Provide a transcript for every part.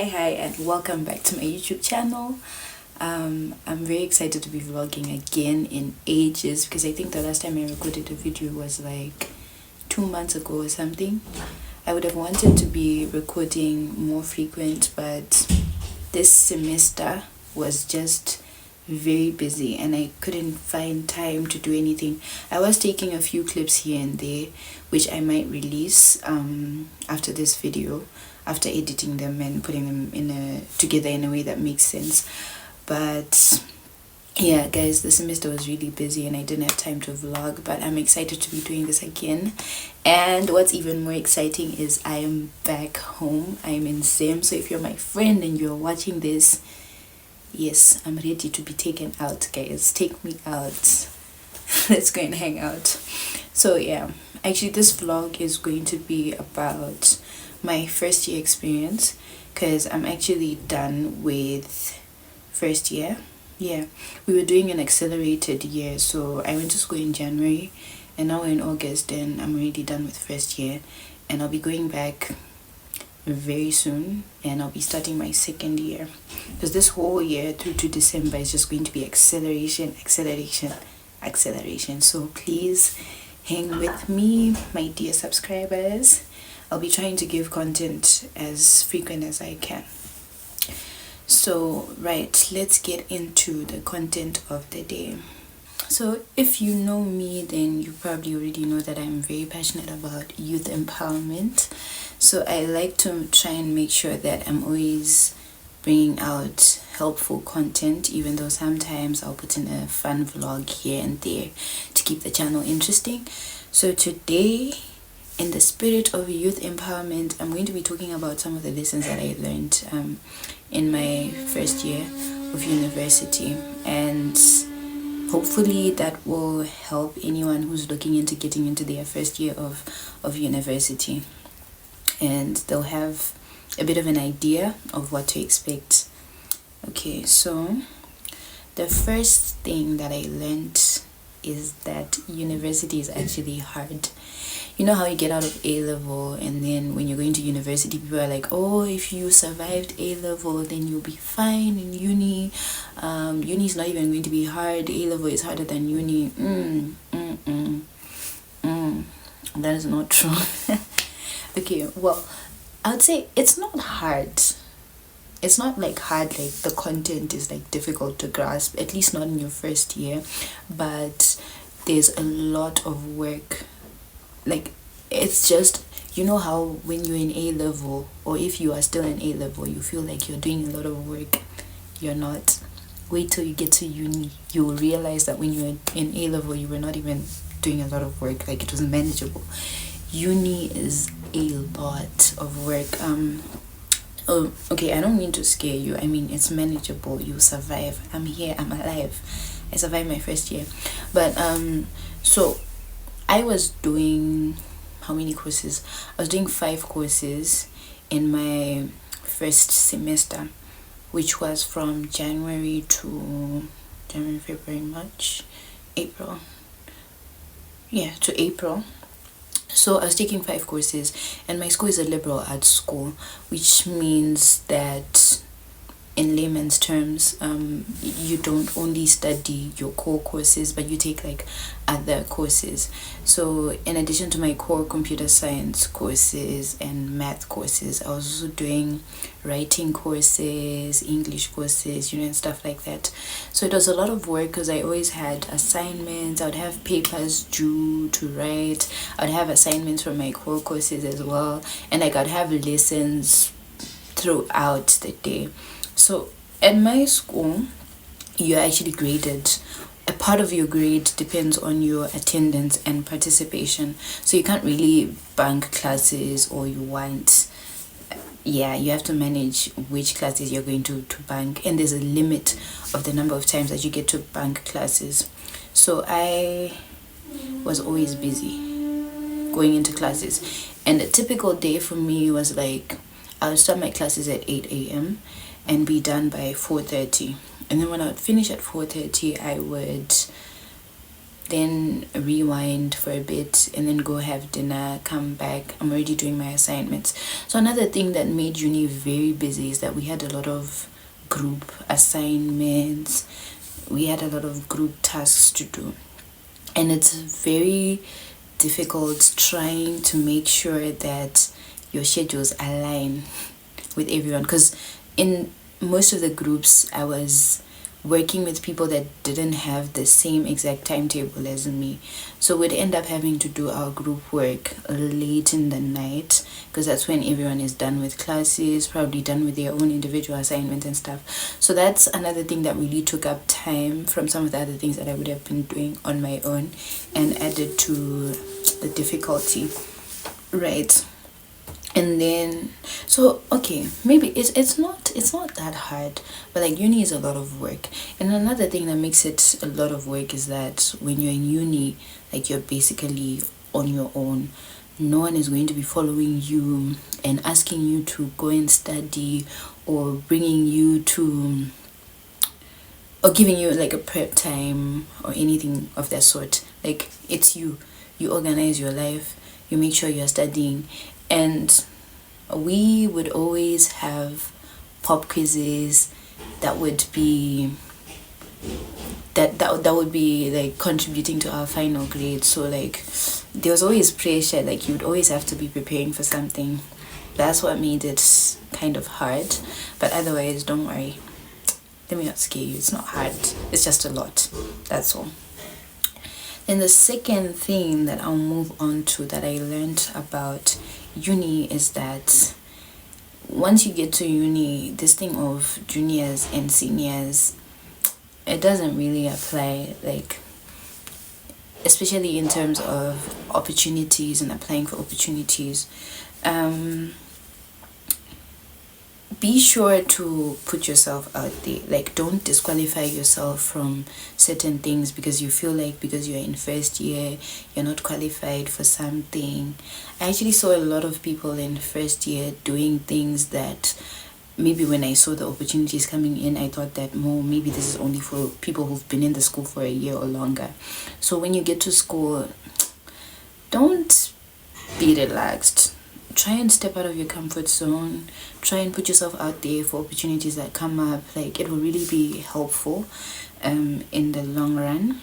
Hi and welcome back to my YouTube channel. I'm very excited to be vlogging again in ages because I think the last time I recorded a video was like 2 months ago or something. I would have wanted to be recording more frequent, but this semester was just very busy and I couldn't find time to do anything. I was taking a few clips here and there which I might release after this video, after editing them and putting them together in a way that makes sense. But yeah guys, the semester was really busy and I didn't have time to vlog, but I'm excited to be doing this again. And what's even more exciting is I am back home. I'm in Zim, so if you're my friend and you're watching this, yes, I'm ready to be taken out, guys. Take me out. Let's go and hang out. So yeah, actually this vlog is going to be about my first year experience because I'm actually done with first year. Yeah, we were doing an accelerated year, so I went to school in January and now we're in August and I'm already done with first year, and I'll be going back very soon and I'll be starting my second year because this whole year through to December is just going to be acceleration. So please hang with me, my dear subscribers. I'll be trying to give content as frequent as I can. So right, let's get into the content of the day. So if you know me, then you probably already know that I'm very passionate about youth empowerment. So I like to try and make sure that I'm always bringing out helpful content, even though sometimes I'll put in a fun vlog here and there to keep the channel interesting. So today, in the spirit of youth empowerment, I'm going to be talking about some of the lessons that I learned in my first year of university, and hopefully that will help anyone who's looking into getting into their first year of university, and they'll have a bit of an idea of what to expect. Okay, so the first thing that I learned is that university is actually hard. You know how you get out of A-level and then when you're going to university, people are like, oh, if you survived A-level then you'll be fine in uni. Uni is not even going to be hard. A-level is harder than uni. That is not true. Okay, well, I would say it's not hard. It's not like hard, like the content is like difficult to grasp, at least not in your first year, but there's a lot of work. Like, it's just, you know how when you're in A-level, or if you are still in A-level, you feel like you're doing a lot of work. You're not. Wait till you get to uni, you will realize that when you're in A-level, you were not even doing a lot of work. Like, it was manageable. Uni is a lot of work. Oh, okay, I don't mean to scare you. I mean, it's manageable. You survive. I'm here. I'm alive. I survived my first year. But so I was doing how many courses? I was doing 5 courses in my first semester, which was from January, February, March, April. Yeah, to April. So I was taking 5 courses, and my school is a liberal arts school, which means that in layman's terms, you don't only study your core courses, but you take like other courses. So in addition to my core computer science courses and math courses, I was also doing writing courses, English courses, and stuff like that. So it was a lot of work because I always had assignments. I would have papers due to write. I would have assignments from my core courses as well, and like I'd have lessons throughout the day. So at my school, you're actually graded. A part of your grade depends on your attendance and participation. So you can't really bunk classes or you want. Yeah, you have to manage which classes you're going to bunk, and there's a limit of the number of times that you get to bunk classes. So I was always busy going into classes, and a typical day for me was like I would start my classes at 8 a.m. and be done by 4:30, and then when I would finish at 4:30, I would then rewind for a bit, and then go have dinner, come back. I'm already doing my assignments. So another thing that made uni very busy is that we had a lot of group assignments, we had a lot of group tasks to do, and it's very difficult trying to make sure that your schedules align with everyone, because in most of the groups I was working with people that didn't have the same exact timetable as me, so we'd end up having to do our group work late in the night, because that's when everyone is done with classes, probably done with their own individual assignments and stuff. So that's another thing that really took up time from some of the other things that I would have been doing on my own, and added to the difficulty, right? And then, so okay, maybe it's not that hard, but like uni is a lot of work. And another thing that makes it a lot of work is that when you're in uni, like you're basically on your own. No one is going to be following you and asking you to go and study, or bringing you to, or giving you like a prep time or anything of that sort. Like it's you organize your life, you make sure you're studying. And we would always have pop quizzes that would be that would be like contributing to our final grade. So like there was always pressure, like you would always have to be preparing for something. That's what made it kind of hard, but otherwise don't worry, let me not scare you, it's not hard, it's just a lot, that's all. And the second thing that I'll move on to that I learned about uni is that once you get to uni, this thing of juniors and seniors, it doesn't really apply, like especially in terms of opportunities and applying for opportunities. Be sure to put yourself out there. Like don't disqualify yourself from certain things because you feel like because you're in first year you're not qualified for something. I actually saw a lot of people in first year doing things that maybe when I saw the opportunities coming in, I thought that maybe this is only for people who've been in the school for a year or longer. So when you get to school, don't be relaxed. Try and step out of your comfort zone. Try and put yourself out there for opportunities that come up. Like it will really be helpful in the long run.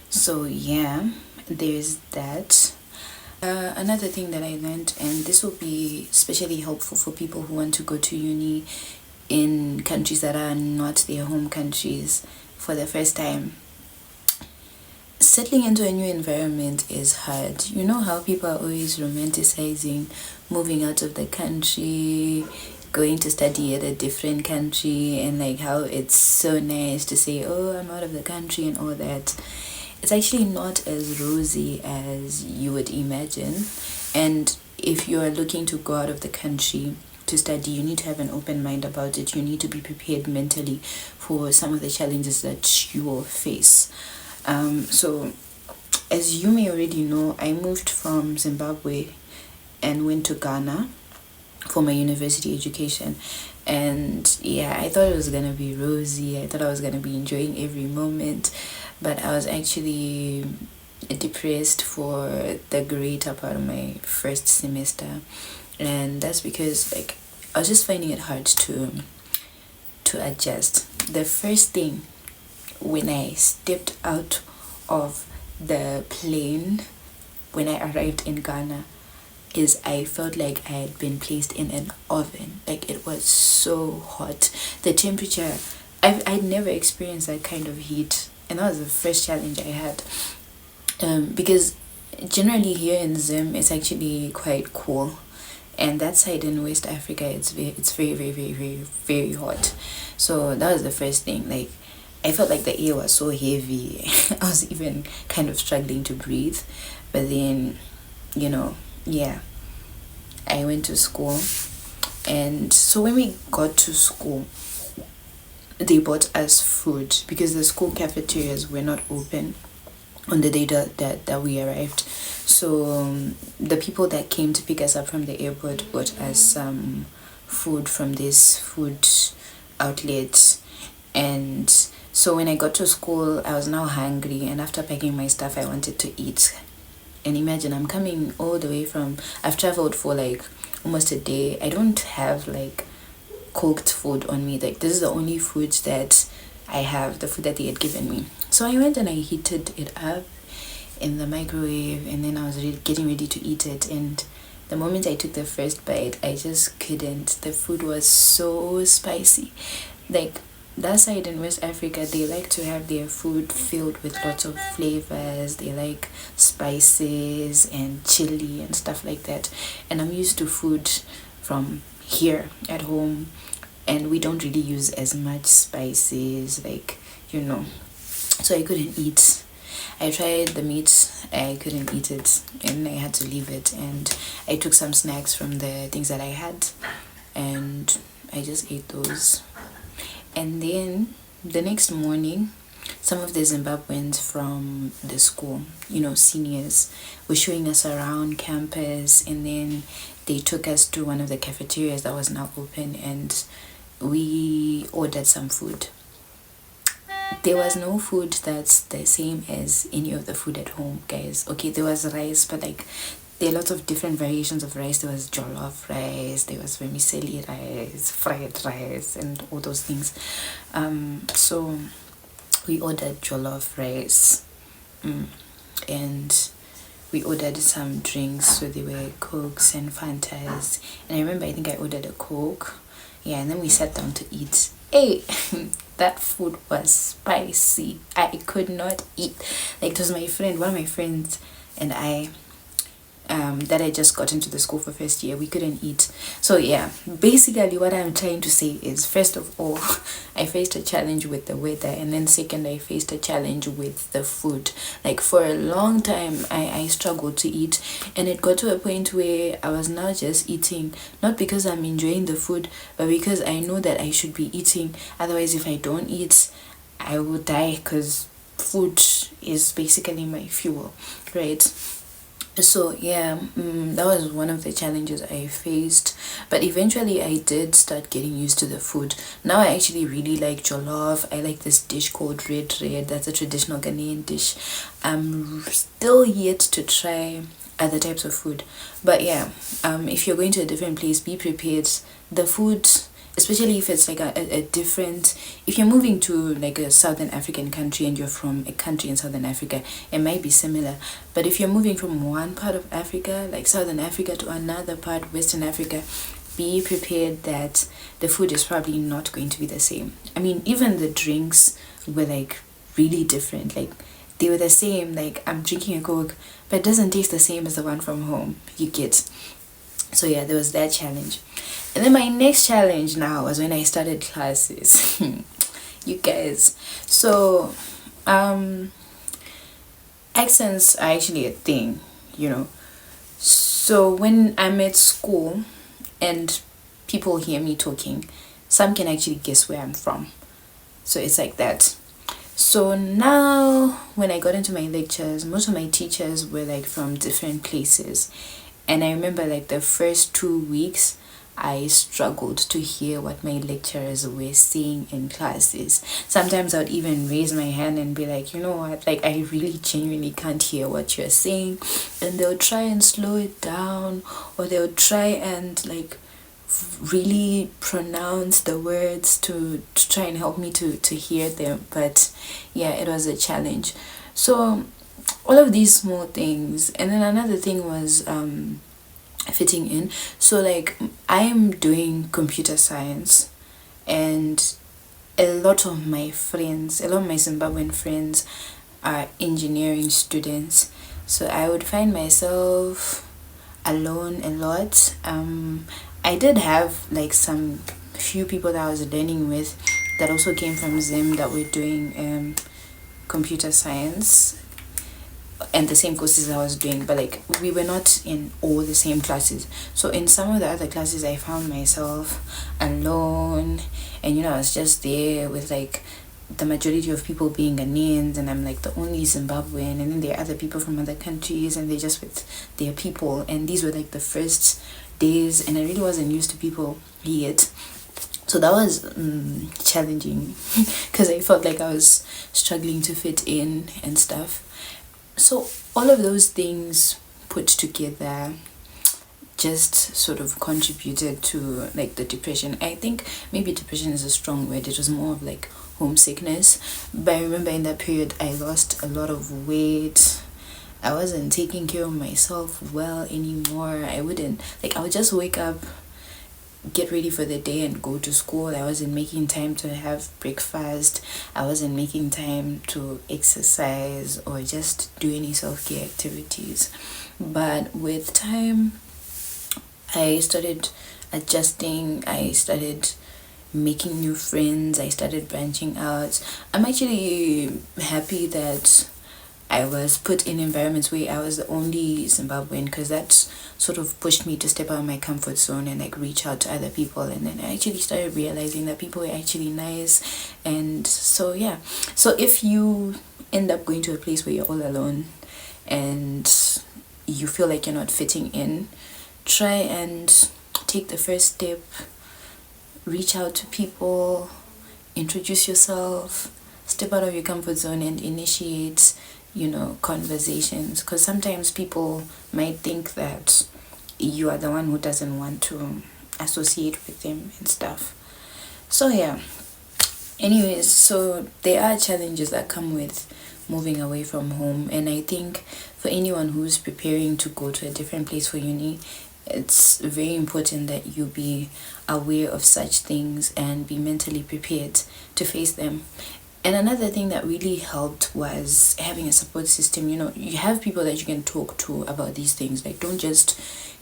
So yeah, there's that. Another thing that I learned, and this will be especially helpful for people who want to go to uni in countries that are not their home countries for the first time. Settling into a new environment is hard. You know how people are always romanticizing moving out of the country, going to study at a different country, and like how it's so nice to say, oh, I'm out of the country and all that. It's actually not as rosy as you would imagine. And if you are looking to go out of the country to study, you need to have an open mind about it. You need to be prepared mentally for some of the challenges that you will face. So as you may already know, I moved from Zimbabwe and went to Ghana for my university education. And yeah, I thought it was gonna be rosy. I thought I was gonna be enjoying every moment, but I was actually depressed for the greater part of my first semester. And that's because like I was just finding it hard to adjust. The first thing when I stepped out of the plane when I arrived in Ghana is I felt like I had been placed in an oven. Like it was so hot. The temperature, I'd never experienced that kind of heat, and that was the first challenge I had. Because generally here in Zim it's actually quite cool, and that side in West Africa it's very very very very very hot. So that was the first thing. Like I felt like the air was so heavy. I was even kind of struggling to breathe. But then, yeah, I went to school. And so when we got to school, they bought us food because the school cafeterias were not open on the day that we arrived. So the people that came to pick us up from the airport bought us some food from this food outlet. And So when I got to school, I was now hungry, and after packing my stuff, I wanted to eat. And imagine, I'm coming all the way from, I've traveled for like almost a day. I don't have like cooked food on me. Like, this is the only food that I have, the food that they had given me. So I went and I heated it up in the microwave, and then I was getting ready to eat it. And the moment I took the first bite, I just couldn't. The food was so spicy. Like, that side in West Africa, they like to have their food filled with lots of flavors. They like spices and chili and stuff like that. And I'm used to food from here at home, and we don't really use as much spices, like, so I couldn't eat. I tried the meat, I couldn't eat it, and I had to leave it. And I took some snacks from the things that I had, and I just ate those. And then the next morning, some of the Zimbabweans from the school, seniors, were showing us around campus, and then they took us to one of the cafeterias that was now open, and we ordered some food. There was no food that's the same as any of the food at home, guys. Okay, there was rice, but like, there are lots of different variations of rice. There was jollof rice, there was vermicelli rice, fried rice, and all those things. So we ordered jollof rice, and we ordered some drinks. So there were Cokes and Fantas, and I remember, I think I ordered a Coke. Yeah, and then we sat down to eat. Hey, that food was spicy. I could not eat. Like, it was one of my friends and I, that I just got into the school for first year. We couldn't eat. So yeah, basically what I'm trying to say is, first of all, I faced a challenge with the weather, and then second, I faced a challenge with the food. Like, for a long time, I struggled to eat, and it got to a point where I was now just eating, not because I'm enjoying the food, but because I know that I should be eating. Otherwise, if I don't eat, I will die, because food is basically my fuel, right? So yeah, that was one of the challenges I faced, but eventually I did start getting used to the food. Now I actually really like jollof. I like this dish called red. That's a traditional Ghanaian dish. I'm still yet to try other types of food, but yeah, if you're going to a different place, be prepared. The food, especially if it's like a different, if you're moving to like a Southern African country and you're from a country in Southern Africa, it might be similar. But if you're moving from one part of Africa, like Southern Africa, to another part, Western Africa, be prepared that the food is probably not going to be the same. I mean, even the drinks were like really different. Like, they were the same, like, I'm drinking a Coke, but it doesn't taste the same as the one from home, you get. So yeah, there was that challenge. And then my next challenge now was when I started classes. You guys. So accents are actually a thing, So when I'm at school and people hear me talking, some can actually guess where I'm from. So it's like that. So now when I got into my lectures, most of my teachers were like from different places. And I remember, like, the first 2 weeks, I struggled to hear what my lecturers were saying in classes. Sometimes I would even raise my hand and be like, you know what, like, I really genuinely can't hear what you're saying. And they'll try and slow it down, or they'll try and like really pronounce the words to try and help me to hear them. But yeah, it was a challenge. So all of these small things. And then another thing was fitting in. So like, I am doing computer science, and a lot of my Zimbabwean friends are engineering students. So I would find myself alone a lot. I did have like some few people that I was learning with that also came from Zim that were doing computer science and the same courses I was doing, but like, we were not in all the same classes. So in some of the other classes, I found myself alone, and I was just there with like the majority of people being Ghanaians, and I'm like the only Zimbabwean, and then there are other people from other countries, and they're just with their people. And these were like the first days, and I really wasn't used to people yet. So that was challenging because I felt like I was struggling to fit in and stuff. So all of those things put together just sort of contributed to like the depression. I think maybe depression is a strong word. It was more of like homesickness. But I remember in that period I lost a lot of weight. I wasn't taking care of myself well anymore. I wouldn't like I would just wake up, get ready for the day and go to school. I wasn't making time to have breakfast. I wasn't making time to exercise or just do any self-care activities. But with time I started adjusting. I started making new friends. I started branching out. I'm actually happy that I was put in environments where I was the only Zimbabwean, because that sort of pushed me to step out of my comfort zone and like reach out to other people. And then I actually started realizing that people were actually nice. And so yeah, so if you end up going to a place where you're all alone and you feel like you're not fitting in, try and take the first step. Reach out to people, introduce yourself, step out of your comfort zone and initiate, conversations, because sometimes people might think that you are the one who doesn't want to associate with them and stuff. So yeah, anyways, so there are challenges that come with moving away from home, and I think for anyone who's preparing to go to a different place for uni, it's very important that you be aware of such things and be mentally prepared to face them. And another thing that really helped was having a support system. You have people that you can talk to about these things. Like, don't just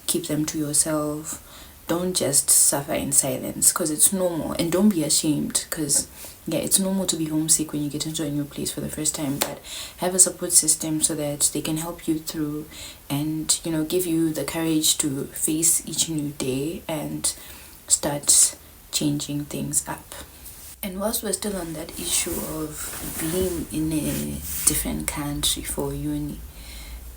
keep them to yourself. Don't just suffer in silence, because it's normal. And don't be ashamed, because yeah, it's normal to be homesick when you get into a new place for the first time. But have a support system so that they can help you through and give you the courage to face each new day and start changing things up. And whilst we're still on that issue of being in a different country for uni,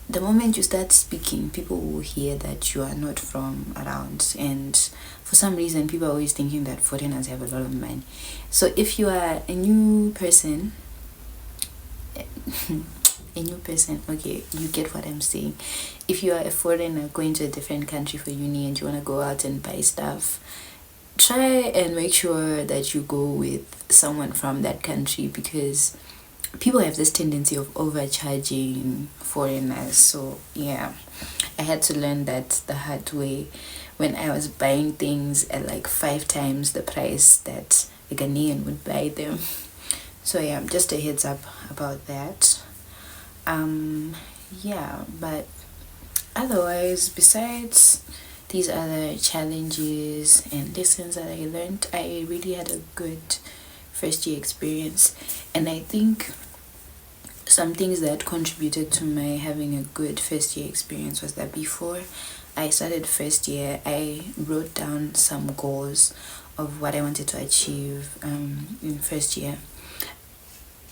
the moment you start speaking, people will hear that you are not from around. And for some reason, people are always thinking that foreigners have a lot of money. So if you are a new person, okay, you get what I'm saying. If you are a foreigner going to a different country for uni and you want to go out and buy stuff, try and make sure that you go with someone from that country, because people have this tendency of overcharging foreigners. So yeah, I had to learn that the hard way when I was buying things at like 5 times the price that a Ghanaian would buy them. So yeah, just a heads up about that. Yeah, but otherwise, besides these other challenges and lessons that I learned, I really had a good first year experience. And I think some things that contributed to my having a good first year experience was that before I started first year, I wrote down some goals of what I wanted to achieve in first year.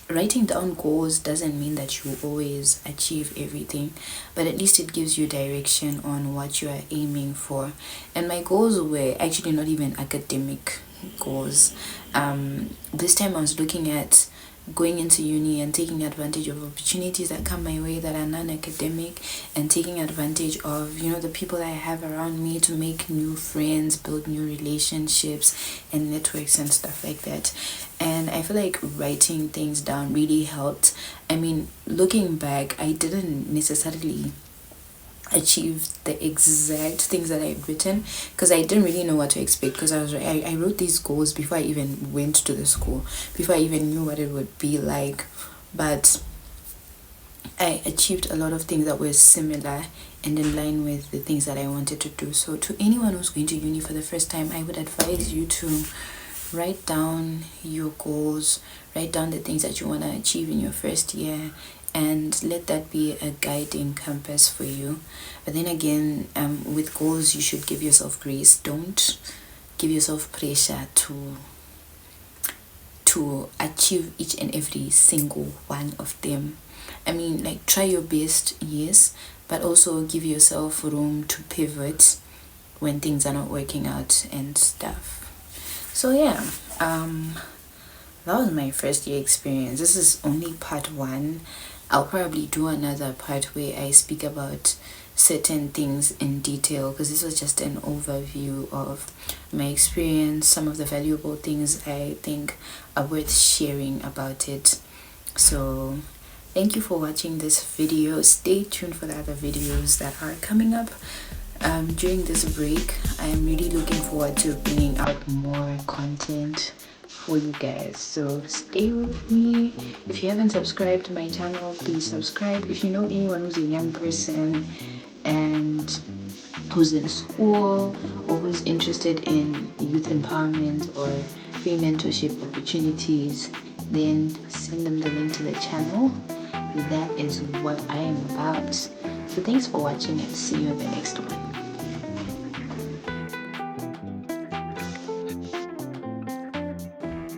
Writing down goals doesn't mean that you always achieve everything, but at least it gives you direction on what you are aiming for. And my goals were actually not even academic goals. This time I was looking at going into uni and taking advantage of opportunities that come my way that are non-academic, and taking advantage of the people that I have around me to make new friends, build new relationships and networks and stuff like that. And I feel like writing things down really helped. I mean, looking back, I didn't necessarily achieve the exact things that I had written, because I didn't really know what to expect, because I wrote these goals before I even went to the school, before I even knew what it would be like. But I achieved a lot of things that were similar and in line with the things that I wanted to do. So to anyone who's going to uni for the first time, I would advise you to write down your goals, write down the things that you want to achieve in your first year, and let that be a guiding compass for you. But then again, with goals, you should give yourself grace. Don't give yourself pressure to achieve each and every single one of them. I mean, like, try your best, yes, but also give yourself room to pivot when things are not working out and stuff. So yeah, that was my first year experience. This is only part one. I'll probably do another part where I speak about certain things in detail, because this was just an overview of my experience, some of the valuable things I think are worth sharing about it. So thank you for watching this video. Stay tuned for the other videos that are coming up during this break. I am really looking forward to bringing out more content for you guys, so stay with me. If you haven't subscribed to my channel, please subscribe. If you know anyone who's a young person and who's in school or who's interested in youth empowerment or free mentorship opportunities, then send them the link to the channel. That is what I am about. So thanks for watching and see you in the next one.